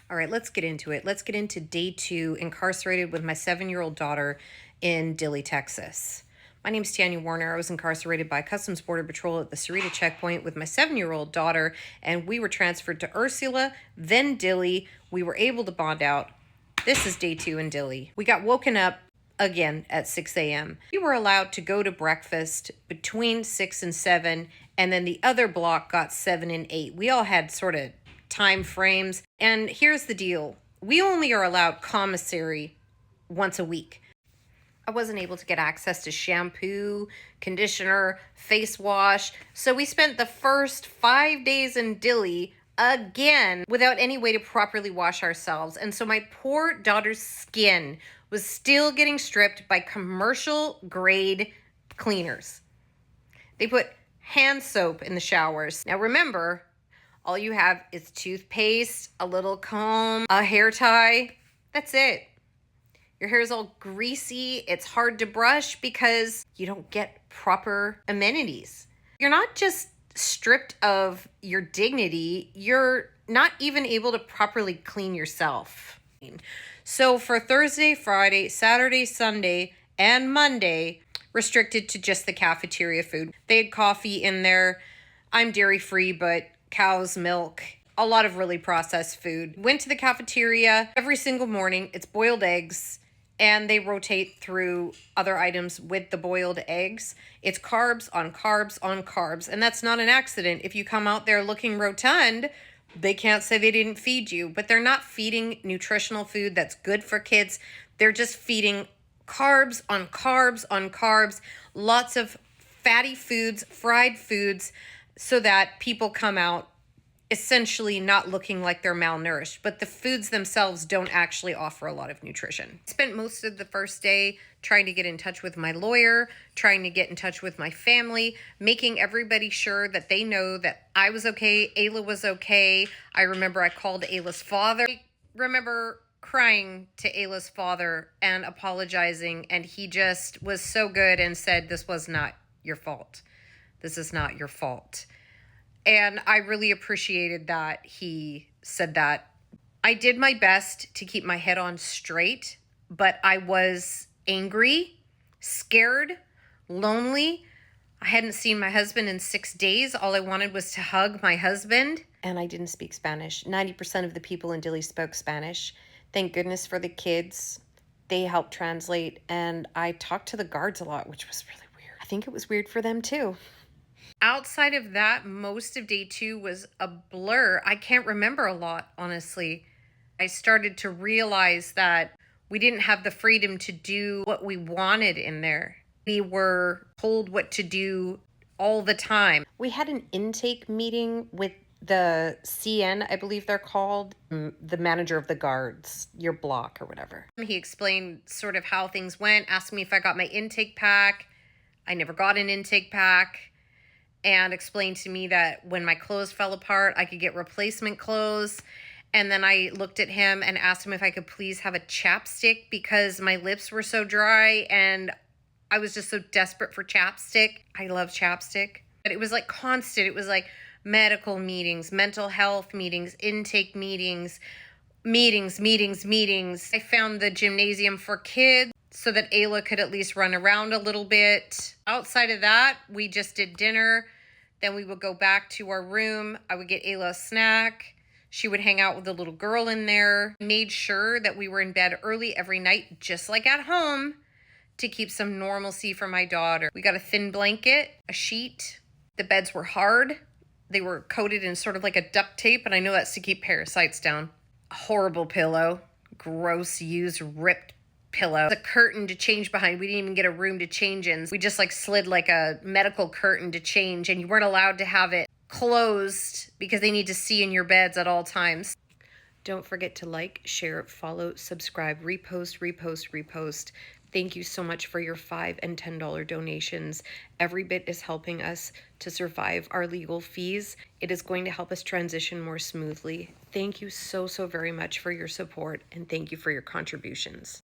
All right, let's get into it. Let's get into day 2, incarcerated with my 7-year-old daughter in Dilley, Texas. My name's Tanya Warner. I was incarcerated by Customs Border Patrol at the Cerrito checkpoint with my 7-year-old daughter, and we were transferred to Ursula, then Dilley. We were able to bond out. This is day 2 in Dilley. We got woken up again at 6 a.m. We were allowed to go to breakfast between 6 and 7, and then the other block got 7 and 8. We all had sort of time frames. And here's the deal. We only are allowed commissary once a week. I wasn't able to get access to shampoo, conditioner, face wash. So we spent the first 5 days in Dilley again without any way to properly wash ourselves. And so my poor daughter's skin was still getting stripped by commercial grade cleaners. They put hand soap in the showers. Now remember, all you have is toothpaste, a little comb, a hair tie. That's it. Your hair is all greasy. It's hard to brush because you don't get proper amenities. You're not just stripped of your dignity, you're not even able to properly clean yourself. So for Thursday, Friday, Saturday, Sunday, and Monday, restricted to just the cafeteria food. They had coffee in there. I'm dairy-free, but cow's milk, a lot of really processed food. Went to the cafeteria every single morning. It's boiled eggs, and they rotate through other items with the boiled eggs. It's carbs on carbs on carbs, and that's not an accident. If you come out there looking rotund, they can't say they didn't feed you, but they're not feeding nutritional food that's good for kids. They're just feeding carbs on carbs on carbs, lots of fatty foods, fried foods, so that people come out essentially not looking like they're malnourished, but the foods themselves don't actually offer a lot of nutrition. I spent most of the first day trying to get in touch with my lawyer, trying to get in touch with my family, making everybody sure that they know that I was okay, Ayla was okay. I remember I called Ayla's father. I remember crying to Ayla's father and apologizing, and he just was so good and said, "This was not your fault. This is not your fault." And I really appreciated that he said that. I did my best to keep my head on straight, but I was angry, scared, lonely. I hadn't seen my husband in 6 days. All I wanted was to hug my husband. And I didn't speak Spanish. 90% of the people in Dilley spoke Spanish. Thank goodness for the kids. They helped translate. And I talked to the guards a lot, which was really weird. I think it was weird for them too. Outside of that, most of day 2 was a blur. I can't remember a lot, honestly. I started to realize that we didn't have the freedom to do what we wanted in there. We were told what to do all the time. We had an intake meeting with the CN, I believe they're called, the manager of the guards, your block or whatever. He explained sort of how things went, asked me if I got my intake pack. I never got an intake pack. And explained to me that when my clothes fell apart, I could get replacement clothes. And then I looked at him and asked him if I could please have a chapstick because my lips were so dry and I was just so desperate for chapstick. I love chapstick. But it was like constant. It was like medical meetings, mental health meetings, intake meetings. I found the gymnasium for kids so that Ayla could at least run around a little bit. Outside of that, we just did dinner. Then we would go back to our room. I would get Ayla a snack. She would hang out with the little girl in there. Made sure that we were in bed early every night, just like at home, to keep some normalcy for my daughter. We got a thin blanket, a sheet. The beds were hard. They were coated in sort of like a duct tape, and I know that's to keep parasites down. A horrible pillow. Gross, used, ripped pillow. A curtain to change behind. We didn't even get a room to change in. We just like slid like a medical curtain to change, and you weren't allowed to have it closed because they need to see in your beds at all times. Don't forget to like, share, follow, subscribe, repost. Thank you so much for your $5 and $10 donations. Every bit is helping us to survive our legal fees. It is going to help us transition more smoothly. Thank you so very much for your support, and thank you for your contributions.